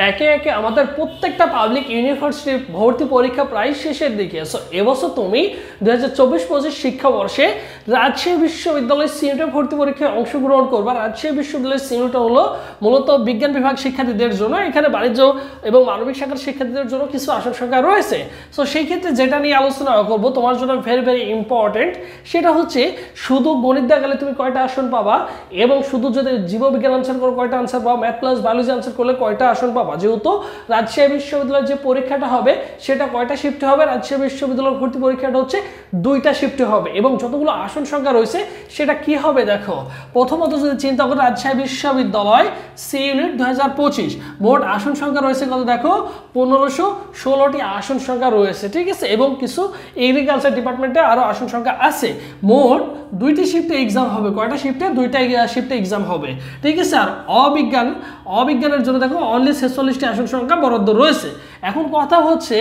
একে একে আমাদের প্রত্যেকটা পাবলিক ইউনিভার্সিটির ভর্তি পরীক্ষা প্রায় শেষের দিকে। সো এবছর তুমি 2024-25 শিক্ষাবর্ষে রাজশাহী বিশ্ববিদ্যালয়ের সিনিয়র ভর্তি পরীক্ষায় অংশগ্রহণ করবা। রাজশাহী বিশ্ববিদ্যালয়ের সিনিয়রটা হলো মূলত বিজ্ঞান বিভাগ শিক্ষার্থীদের জন্য, এখানে বাণিজ্য এবং মানবিক শাখার শিক্ষার্থীদের জন্য কিছু আসন সংখ্যা রয়েছে। সো সেই ক্ষেত্রে যেটা নিয়ে আলোচনা করবো তোমার জন্য ভেরি ভেরি ইম্পর্টেন্ট, সেটা হচ্ছে শুধু গণিত দিয়ে গেলে তুমি কয়টা আসন পাবা, এবং শুধু যদি জীববিজ্ঞান আনসার করো কয়টা আনসার পাবা, ম্যাথ প্লাস বায়োলজি আনসার করলে কয়টা আসন পাবা। যেহেতু রাজশাহী বিশ্ববিদ্যালয়ের যে পরীক্ষাটা হবে সেটা কয়টা শিফটে হবে, রাজশাহী বিশ্ববিদ্যালয়ের ভর্তি পরীক্ষাটা হচ্ছে 2টা শিফটে হবে, এবং যতগুলো আসন সংখ্যা রয়েছে সেটা কি হবে দেখো। প্রথমত যদি চিন্তা করো রাজশাহী বিশ্ববিদ্যালয় সি ইউনিট 2025 মোট আসন সংখ্যা রয়েছে কত দেখো, 1516টি আসন সংখ্যা রয়েছে, ঠিক আছে। এবং কিছু এগ্রিকালচার ডিপার্টমেন্টে আরো আসন সংখ্যা আছে। মোট 2টি শিফটে এক্সাম হবে, কয়টা শিফটে, 2টা শিফটে এক্সাম হবে, ঠিক আছে। আর অবিজ্ঞানের জন্য দেখো অনলি 46টি আসন সংখ্যা বরাদ্দ রয়েছে। এখন কথা হচ্ছে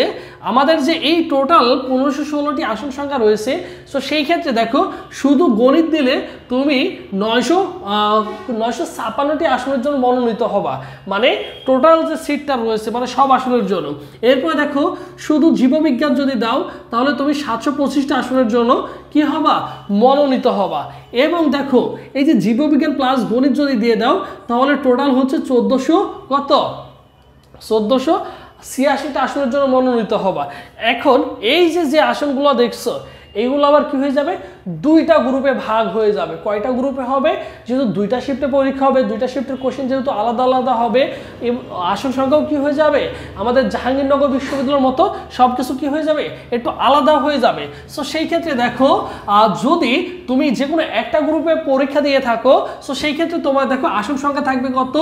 আমাদের যে এই টোটাল 1516টি আসন সংখ্যা রয়েছে, সো সেই ক্ষেত্রে দেখো শুধু গণিত দিলে তুমি 956টি আসনের জন্য মনোনীত হবা, মানে টোটাল যে সিটটা রয়েছে মানে সব আসনের জন্য। এরপরে দেখো শুধু জীববিজ্ঞান যদি দাও তাহলে তুমি 725টা আসনের জন্য কি হবা, মনোনীত হবা। এবং দেখো এই যে জীববিজ্ঞান প্লাস গণিত যদি দিয়ে দাও তাহলে টোটাল হচ্ছে 1486টা আসনের জন্য মনোনীত হবা। এখন এই যে আসনগুলো দেখছো এইগুলো আবার কি হয়ে যাবে, 2টা গ্রুপে ভাগ হয়ে যাবে। কয়টা গ্রুপে হবে, যেহেতু 2টা শিফটে পরীক্ষা হবে, 2টা শিফটের কোশ্চেন যেহেতু আলাদা আলাদা হবে, আসন সংখ্যাও কি হয়ে যাবে আমাদের জাহাঙ্গীরনগর বিশ্ববিদ্যালয়ের মতো সব কিছু কি হয়ে যাবে, একটু আলাদা হয়ে যাবে। সো সেই ক্ষেত্রে দেখো যদি তুমি যে কোনো একটা গ্রুপে পরীক্ষা দিয়ে থাকো, সো সেই ক্ষেত্রে তোমার দেখো আসন সংখ্যা থাকবে কত,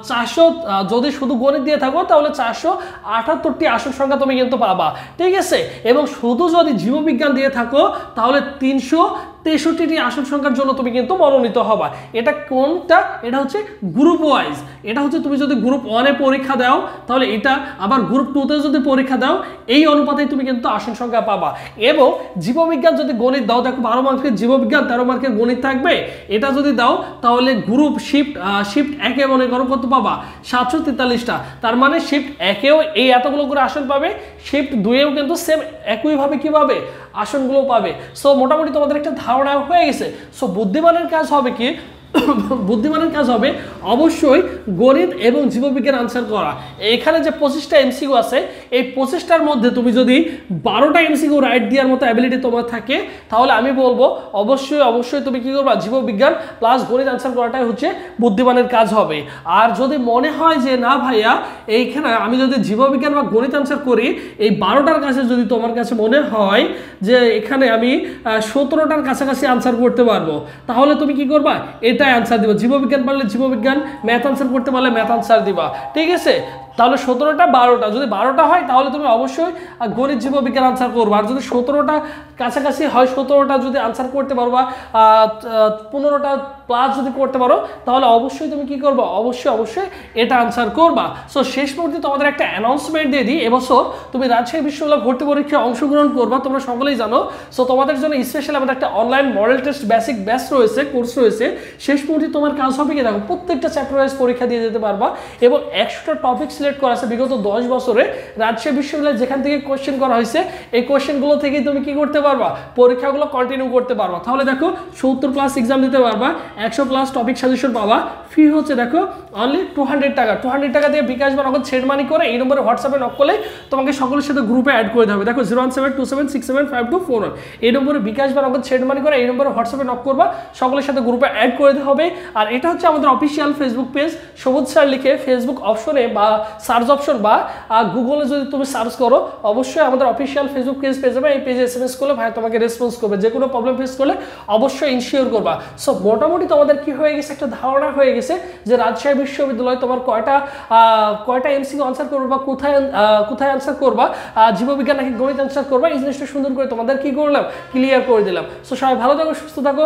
400, যদি শুধু গণিত দিয়ে থাকো তাহলে 478টি আসন সংখ্যা তুমি কিন্তু পাবা, ঠিক আছে। এবং শুধু যদি জীববিজ্ঞান দিয়ে থাকো তাহলে 363টি আসন সংখ্যার জন্য তুমি কিন্তু মনোনীত হবা। এটা কোনটা, এটা হচ্ছে গ্রুপ ওয়াইজ। এটা হচ্ছে তুমি যদি গ্রুপ 1-এ পরীক্ষা দাও তাহলে এটা, আবার গ্রুপ 2-তে যদি পরীক্ষা দাও এই অনুপাতেই তুমি কিন্তু আসন সংখ্যা পাবা। এবং জীববিজ্ঞান যদি গণিত দাও, দেখো 12 মার্কের জীববিজ্ঞান 13 মার্কের গণিত থাকবে, এটা যদি দাও তাহলে গ্রুপ শিফট 1-এ মনে করো কত পাবা, 743টা। তার মানে শিফট 1-এও এই এতগুলো করে আসন পাবে, শিফট 2-এও কিন্তু সেম একইভাবে কি পাবে, আসনগুলো পাবে। সো মোটামুটি তোমাদের একটা ধারণা হয়ে গেছে। সো বুদ্ধিমানের কাজ হবে কি, বুদ্ধিমানের কাজ হবে অবশ্যই গণিত এবং জীববিজ্ঞান আনসার করা। এখানে যে 25টা এমসিকিউ আছে এই 25টার মধ্যে তুমি যদি 12টা এমসিকিউ রাইট দেওয়ার মতো অ্যাবিলিটি তোমার থাকে তাহলে আমি বলবো অবশ্যই তুমি কি করবা, জীববিজ্ঞান প্লাস গণিত আনসার করাটাই হচ্ছে বুদ্ধিমানের কাজ হবে। আর যদি মনে হয় যে না ভাইয়া এইখানে আমি যদি জীববিজ্ঞান বা গণিত আনসার করি, এই 12টার কাছে যদি তোমার কাছে মনে হয় যে এখানে আমি 17টার কাছাকাছি আনসার করতে পারবো, তাহলে তুমি কি করবা, এটাই আনসার দিবা। জীববিজ্ঞান পারলে জীববিজ্ঞান, ম্যাথ আনসার করতে পারলে ম্যাথ আনসার দিবা, ঠিক আছে। তাহলে 17টা 12টা, যদি 12টা হয় তাহলে তুমি অবশ্যই গণিত জীববিজ্ঞান আনসার করবা। আর যদি 17টা কাছাকাছি হয়, 17টা যদি আনসার করতে পারবা, 15টা প্লাস যদি করতে পারো তাহলে অবশ্যই তুমি কি করবা, অবশ্যই এটা আনসার করবা। সো শেষ মুহূর্তে তোমাদের একটা অ্যানাউন্সমেন্ট দিয়ে দিই, এবছর তুমি রাজশাহী বিশ্ববিদ্যালয় ভর্তি পরীক্ষায় অংশগ্রহণ করবা, তোমরা সকলেই জানো। সো তোমাদের জন্য স্পেশাল আমাদের একটা online model test basic batch রয়েছে, কোর্স রয়েছে। শেষ মুহূর্তে তোমার কাজ হবে কি দেখো, প্রত্যেকটা চ্যাপ্টার ওয়াইজ পরীক্ষা দিয়ে যেতে পারবা, এবং 100টা টপিক সিলেক্ট করা আছে বিগত 10 বছরে রাজশাহী বিশ্ববিদ্যালয় যেখান থেকে কোশ্চেন করা হয়েছে এই কোশ্চেনগুলো থেকে তুমি কি করতে পারবা, পরীক্ষাগুলো কন্টিনিউ করতে পারবা। তাহলে দেখো 70 প্লাস এক্সাম দিতে পারবা, 100 প্লাস টপিক সাজেশন পাবা। ফি হচ্ছে দেখো অনলি 200 টাকা। 200 টাকা দিয়ে বিকাশ বা নগদ সেন্ড মানি করে এই নম্বরে হোয়াটসঅ্যাপে নক করলে তোমাকে সকলের সাথে গ্রুপে অ্যাড করে দেবে। দেখো 01727675241 এই নম্বরে বিকাশ বা নগদ সেন্ড মানি করে এই নম্বরে হোয়াটসঅ্যাপে নক করবা, সকলের সাথে গ্রুপে অ্যাড করে দিতে হবে। আর এটা হচ্ছে আমাদের অফিসিয়াল ফেসবুক পেজ, সবুজ স্যার লিখে ফেসবুক অপশনে বা সার্চ অপশন বা গুগলে যদি তুমি সার্চ করো অবশ্যই আমাদের অফিসিয়াল ফেসবুক পেজ পেয়ে যাবে। এই পেজে SMS করলে ভাই তোমাকে রেসপন্স করবে, যে কোনো প্রবলেম ফেস করলে অবশ্যই ইনশিওর করবা। সো মোটামুটি তোমাদের কি হয়ে গেছে, একটা ধারণা হয়ে গেছে যে রাজশাহী বিশ্ববিদ্যালয় তোমার কয়টা এমসিকিউ আনসার করবা বা কোথায় আনসার করবা, জীববিজ্ঞান নাকি গণিত আনসার করবা, এই জিনিসটা সুন্দর করে তোমাদের কি করলাম, ক্লিয়ার করে দিলাম। সো সবাই ভালো থাকো, সুস্থ থাকো।